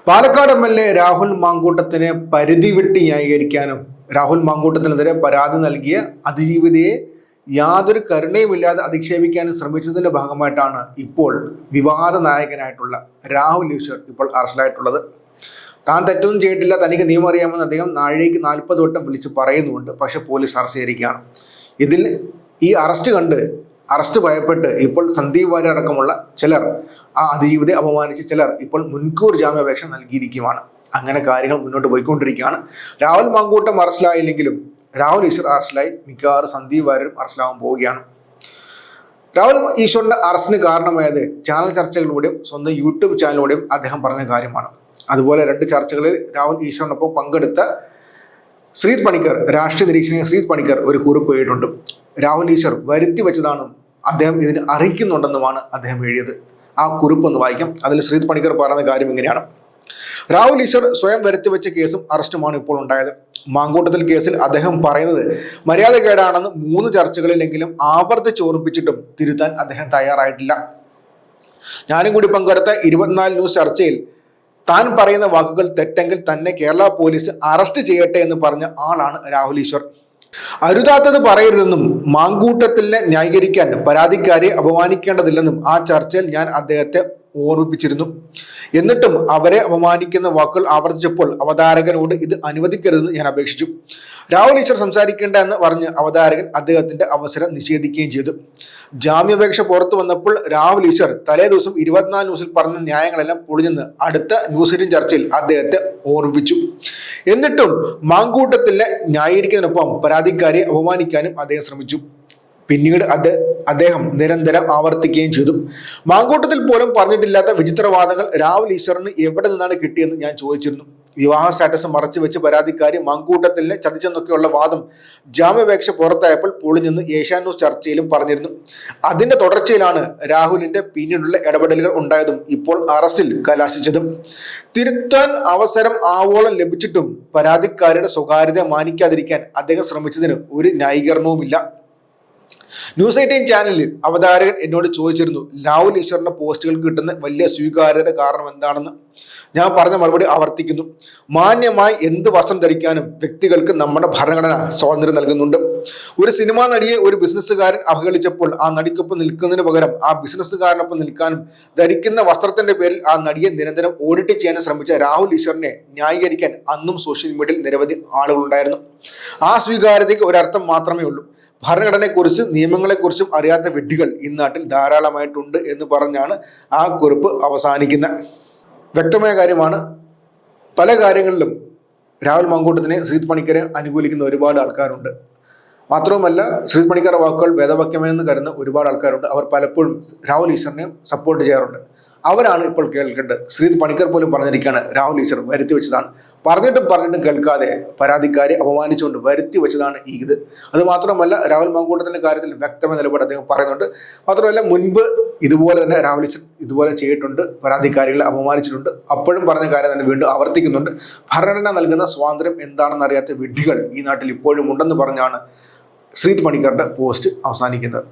Palakkad MLA. Rahul മാങ്കൂട്ടത്തിനെ പരിധി വിട്ട് ന്യായീകരിക്കാനും രാഹുൽ മാങ്കൂട്ടത്തിനെതിരെ പരാതി നൽകിയ അതിജീവിതയെ യാതൊരു കരുണയുമില്ലാതെ അധിക്ഷേപിക്കാനും ശ്രമിച്ചതിന്റെ ഭാഗമായിട്ടാണ് ഇപ്പോൾ വിവാദ നായകനായിട്ടുള്ള രാഹുൽ ഈശ്വർ ഇപ്പോൾ അറസ്റ്റിലായിട്ടുള്ളത്. താൻ തെറ്റൊന്നും ചെയ്തിട്ടില്ല, തനിക്ക് നിയമം അറിയാമെന്ന് അദ്ദേഹം നാഴികയ്ക്ക് 40 വട്ടം വിളിച്ച് പറയുന്നുണ്ട്. പക്ഷെ പോലീസ് അറസ്റ്റ് ചെയ്തിരിക്കുകയാണ്. ഇതിൽ ഈ അറസ്റ്റ് ഭയപ്പെട്ട് ഇപ്പോൾ സന്ദീപ് വാര്യർ അടക്കമുള്ള ചിലർ ആ അതിജീവിതയെ അപമാനിച്ച് ചിലർ ഇപ്പോൾ മുൻകൂർ ജാമ്യാപേക്ഷ നൽകിയിരിക്കുകയാണ്. അങ്ങനെ കാര്യങ്ങൾ മുന്നോട്ട് പോയിക്കൊണ്ടിരിക്കുകയാണ്. രാഹുൽ മാങ്കൂട്ടം അറസ്റ്റിലായില്ലെങ്കിലും രാഹുൽ ഈശ്വർ അറസ്റ്റിലായി, മിക്കവാറും സന്ദീപ് വാര്യരും അറസ്റ്റിലാവാൻ പോവുകയാണ്. രാഹുൽ ഈശ്വറിന്റെ അറസ്റ്റിന് കാരണമായത് ചാനൽ ചർച്ചകളിലൂടെയും സ്വന്തം യൂട്യൂബ് ചാനലിലൂടെയും അദ്ദേഹം പറഞ്ഞ കാര്യമാണ്. അതുപോലെ 2 ചർച്ചകളിൽ രാഹുൽ ഈശ്വറിനൊപ്പം പങ്കെടുത്ത ശ്രീത് പണിക്കർ, രാഷ്ട്രീയ നിരീക്ഷകൻ ശ്രീത് പണിക്കർ ഒരു കുറിപ്പ് എഴുതിയിട്ടുണ്ട്. രാഹുൽ ഈശ്വർ വരുത്തി വെച്ചതാണെന്നും അദ്ദേഹം ഇതിന് അറിയിക്കുന്നുണ്ടെന്നുമാണ് അദ്ദേഹം എഴുതിയത്. ആ കുറിപ്പ് ഒന്ന് വായിക്കാം. അതിൽ ശ്രീത് പണിക്കർ പറയുന്ന കാര്യം ഇങ്ങനെയാണ്: രാഹുൽ ഈശ്വർ സ്വയം വരുത്തി വെച്ച കേസും അറസ്റ്റുമാണ് ഇപ്പോൾ ഉണ്ടായത്. മാങ്കൂട്ടത്തിൽ കേസിൽ അദ്ദേഹം പറയുന്നത് മര്യാദകേടാണെന്ന് 3 ചർച്ചകളിലെങ്കിലും ആവർത്തിച്ചോർപ്പിച്ചിട്ടും തിരുത്താൻ അദ്ദേഹം തയ്യാറായിട്ടില്ല. ഞാനും കൂടി പങ്കെടുത്ത 24 ന്യൂസ് ചർച്ചയിൽ താൻ പറയുന്ന വാക്കുകൾ തെറ്റെങ്കിൽ തന്നെ കേരള പോലീസ് അറസ്റ്റ് ചെയ്യട്ടെ എന്ന് പറഞ്ഞ ആളാണ് രാഹുൽ ഈശ്വർ. അരുതാത്തത് പറയരുതെന്നും മാങ്കൂട്ടത്തിനെ ന്യായീകരിക്കാൻ പരാതിക്കാരെ അപമാനിക്കേണ്ടതില്ലെന്നും ആ ചർച്ചയിൽ ഞാൻ അദ്ദേഹത്തെ ഓർമ്മിപ്പിച്ചിരുന്നു. എന്നിട്ടും അവരെ അപമാനിക്കുന്ന വാക്കുകൾ ആവർത്തിച്ചപ്പോൾ അവതാരകനോട് ഇത് അനുവദിക്കരുതെന്ന് ഞാൻ അപേക്ഷിച്ചു. രാഹുൽ ഈശ്വർ സംസാരിക്കേണ്ട എന്ന് പറഞ്ഞ് അവതാരകൻ അദ്ദേഹത്തിന്റെ അവസരം നിഷേധിക്കുകയും ചെയ്തു. ജാമ്യാപേക്ഷ പുറത്തു വന്നപ്പോൾ രാഹുൽ ഈശ്വർ തലേ ദിവസം 24 ന്യൂസിൽ പറഞ്ഞ ന്യായങ്ങളെല്ലാം പൊളിഞ്ഞെന്ന് അടുത്ത ന്യൂസ് 18 ചർച്ചയിൽ അദ്ദേഹത്തെ ഓർമ്മിപ്പിച്ചു. എന്നിട്ടും മാങ്കൂട്ടത്തിലെ ന്യായീകരിക്കുന്നതിനൊപ്പം പരാതിക്കാരെ അപമാനിക്കാനും അദ്ദേഹം ശ്രമിച്ചു. പിന്നീട് അദ്ദേഹം നിരന്തരം ആവർത്തിക്കുകയും ചെയ്തു. മാങ്കൂട്ടത്തിൽ പോലും പറഞ്ഞിട്ടില്ലാത്ത വിചിത്രവാദങ്ങൾ രാഹുൽ ഈശ്വറിന് എവിടെ നിന്നാണ് കിട്ടിയെന്ന് ഞാൻ ചോദിച്ചിരുന്നു. വിവാഹ സ്റ്റാറ്റസ് മറച്ചു വെച്ച് പരാതിക്കാരി മാങ്കൂട്ടത്തിനെ ചതിച്ചെന്നൊക്കെയുള്ള വാദം ജാമ്യാപേക്ഷ പുറത്തായപ്പോൾ പൊളിഞ്ഞെന്ന് ഏഷ്യാനെറ്റ് ന്യൂസ് ചർച്ചയിലും പറഞ്ഞിരുന്നു. അതിന്റെ തുടർച്ചയിലാണ് രാഹുലിന്റെ പിന്നീടുള്ള ഇടപെടലുകൾ ഉണ്ടായതും ഇപ്പോൾ അറസ്റ്റിൽ കലാശിച്ചതും. തിരുത്താൻ അവസരം ആവോളം ലഭിച്ചിട്ടും പരാതിക്കാരുടെ സ്വകാര്യത മാനിക്കാതിരിക്കാൻ അദ്ദേഹം ശ്രമിച്ചതിന് ഒരു ന്യായീകരണവുമില്ല. ന്യൂസ് 18 ചാനലിൽ അവതാരകൻ എന്നോട് ചോദിച്ചിരുന്നു, രാഹുൽ ഈശ്വറിന്റെ പോസ്റ്റുകൾക്ക് കിട്ടുന്ന വലിയ സ്വീകാര്യതയുടെ കാരണം എന്താണെന്ന്. ഞാൻ പറഞ്ഞ മറുപടി ആവർത്തിക്കുന്നു. മാന്യമായി എന്ത് വസ്ത്രം ധരിക്കാനും വ്യക്തികൾക്ക് നമ്മുടെ ഭരണഘടന സ്വാതന്ത്ര്യം നൽകുന്നുണ്ട്. ഒരു സിനിമാ നടിയെ ഒരു ബിസിനസ്സുകാരൻ അവഹേളിച്ചപ്പോൾ ആ നടിക്കൊപ്പം നിൽക്കുന്നതിന് പകരം ആ ബിസിനസ്സുകാരനൊപ്പം നിൽക്കാനും ധരിക്കുന്ന വസ്ത്രത്തിന്റെ പേരിൽ ആ നടിയെ നിരന്തരം ഓഡിറ്റ് ചെയ്യാനും ശ്രമിച്ച രാഹുൽ ഈശ്വറിനെ ന്യായീകരിക്കാൻ അന്നും സോഷ്യൽ മീഡിയയിൽ നിരവധി ആളുകളുണ്ടായിരുന്നു. ആ സ്വീകാര്യതയ്ക്ക് ഒരർത്ഥം മാത്രമേ ഉള്ളൂ. ഭരണഘടനയെക്കുറിച്ചും നിയമങ്ങളെക്കുറിച്ചും അറിയാത്ത വിഡ്ഢികൾ ഈ നാട്ടിൽ ധാരാളമായിട്ടുണ്ട് എന്ന് പറഞ്ഞാണ് ആ കുറിപ്പ് അവസാനിക്കുന്നത്. വ്യക്തമായ കാര്യമാണ്. പല കാര്യങ്ങളിലും രാഹുൽ മാങ്കൂട്ടത്തിനെ ശ്രീത് പണിക്കരെ അനുകൂലിക്കുന്ന ഒരുപാട് ആൾക്കാരുണ്ട്. മാത്രവുമല്ല, ശ്രീത് പണിക്കരുടെ വാക്കുകൾ വേദവാക്യമെന്ന് കരുതുന്ന ഒരുപാട് ആൾക്കാരുണ്ട്. അവർ പലപ്പോഴും രാഹുൽ ഈശ്വറിനെ സപ്പോർട്ട് ചെയ്യാറുണ്ട്. അവരാണ് ഇപ്പോൾ കേൾക്കേണ്ടത്. ശ്രീത് പണിക്കർ പോലും പറഞ്ഞിരിക്കുകയാണ് രാഹുൽ ഈശ്വർ വരുത്തി വെച്ചതാണ്. പറഞ്ഞിട്ടും കേൾക്കാതെ പരാതിക്കാരെ അപമാനിച്ചുകൊണ്ട് വരുത്തി വെച്ചതാണ് ഇത്. അത് മാത്രമല്ല, രാഹുൽ മാങ്കൂട്ടത്തിന്റെ കാര്യത്തിൽ വ്യക്തമായ നിലപാട് അദ്ദേഹം പറയുന്നുണ്ട്. മാത്രമല്ല, മുൻപ് ഇതുപോലെ തന്നെ രാഹുൽ ഈശ്വർ ഇതുപോലെ ചെയ്തിട്ടുണ്ട്, പരാതിക്കാരികളെ അപമാനിച്ചിട്ടുണ്ട്. അപ്പോഴും പറഞ്ഞ കാര്യം തന്നെ വീണ്ടും ആവർത്തിക്കുന്നുണ്ട്. ഭരണഘടന നൽകുന്ന സ്വാതന്ത്ര്യം എന്താണെന്ന് അറിയാത്ത വിഡ്ഢികൾ ഈ നാട്ടിൽ ഇപ്പോഴും ഉണ്ടെന്ന് പറഞ്ഞാണ് ശ്രീത് പണിക്കറുടെ പോസ്റ്റ് അവസാനിക്കുന്നത്.